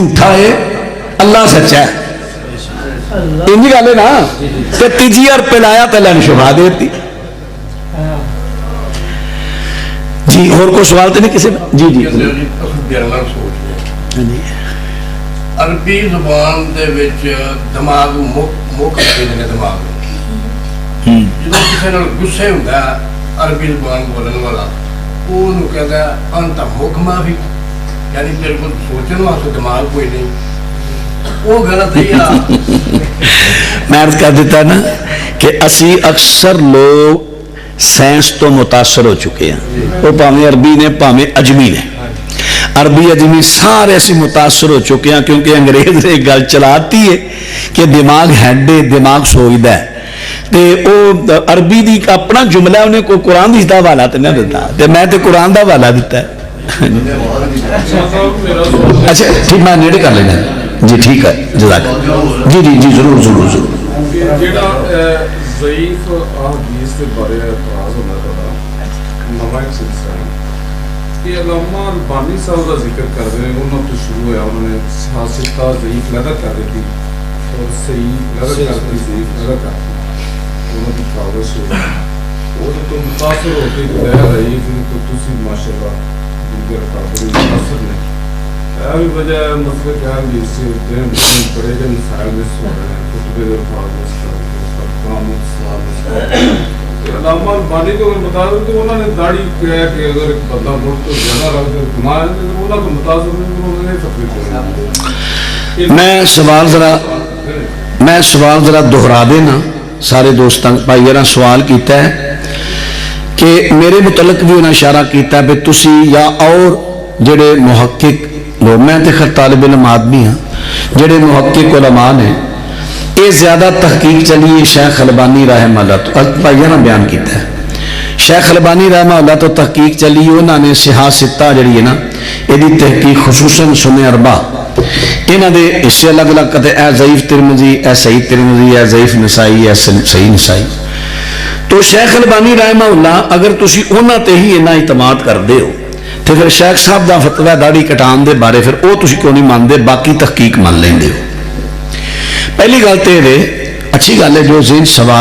झूठा है अल्लाह सच्चा है इंजी गल है ना। तो तीजी और पिलाया तो लैन शुभा देती जी। और कोई सवाल तो नहीं किसी में? जी जी अरबी जुबान दे विच दिमाग मुख ने दिमाग जो किसी नाल गुस्से हुंदा अरबी जुबान बोलने वाला ओनू कहता अंत मुख माफी यानी तेरे को सोचने वास्ते दिमाग कोई नहीं, वो गलत है या मैं अर्ज कर देता ना कि असी अक्सर लोग साइंस तो मुतासर हो चुके हैं। वो भावें अरबी ने भावें अजमी ने, अरबी अजमी सारे असी मुतासर हो चुके हैं क्योंकि अंग्रेज ने एक गल चलाती है कि दिमाग हैड है, दिमाग सोचता है। तो अरबी की अपना जुमला उन्हें कोई कुरान का हवाला तो नहीं दिता, तो मैं तो कुरान का हवाला दिता है। अच्छा ठीक, मैं नेड़े कर लेना जी। ठीक है जज़ाक जी जी जी जरूर जरूर जरूर। अल्बानी साहब का जिक्र कर रहे हैं, उन्होंने तो शुरू होया उन्होंने सियासत ज़ईफ़ लगा कर दी थी और सही लगा करती ज़ईफ़ लगा करती उन्होंने कावश हुई वो तो मुतासर होते गया रही तो तुसी माशाल्लाह दीगर काबरी मुतासर ने अभी वजह मसले क्या है इससे बड़े जन साल में सो रहे हैं खुतबे और फारस का काम सवाल अल्लामा अल्बानी को अगर बता दें तो उन्होंने दाढ़ी किया कि अगर बंदा वोट तो ज़्यादा रख दे घुमाया तो उन्होंने तो मुतासर उन्होंने तकलीफ मैं सवाल ज़रा दोहरा देना सारे दोस्तों भाई ने सवाल किया है कि मेरे मुतलक भी उन्हें इशारा किया भी तुसी या और जेडे मुहक्किक लोग, मैं तो खैर तालिब इल्म आदमी हाँ, जेडे मुहक्किक उलमा ने ये ज्यादा तहकीक चली है शेख अल्बानी रहमतुल्लाह भाइया ने बयान किया है। शेख अल्बानी रहमतुल्लाह तो तहकीक चली उन्होंने सियासता जी है ना यदि तहकीक खुसूसन सुने अरबा इन्हों के हिस्से अलग अलग कदे ए ज़ईफ़ तिरमिज़ी ए सही तिरमिज़ी ए ज़ईफ़ नसाई ए सही नसाई। तो शेख अल्बानी रहमतुल्लाह अगर तुसी उन्हां ते ही इन्ना इतमाद करते हो तो फिर शेख साहब का फतवा दाढ़ी कटाने के बारे फिर वो तुसी क्यों नहीं मानते, बाकी तहकीक मान लेंदे हो। पहली गल तो ये अच्छी गल है जो ज़हन सवाल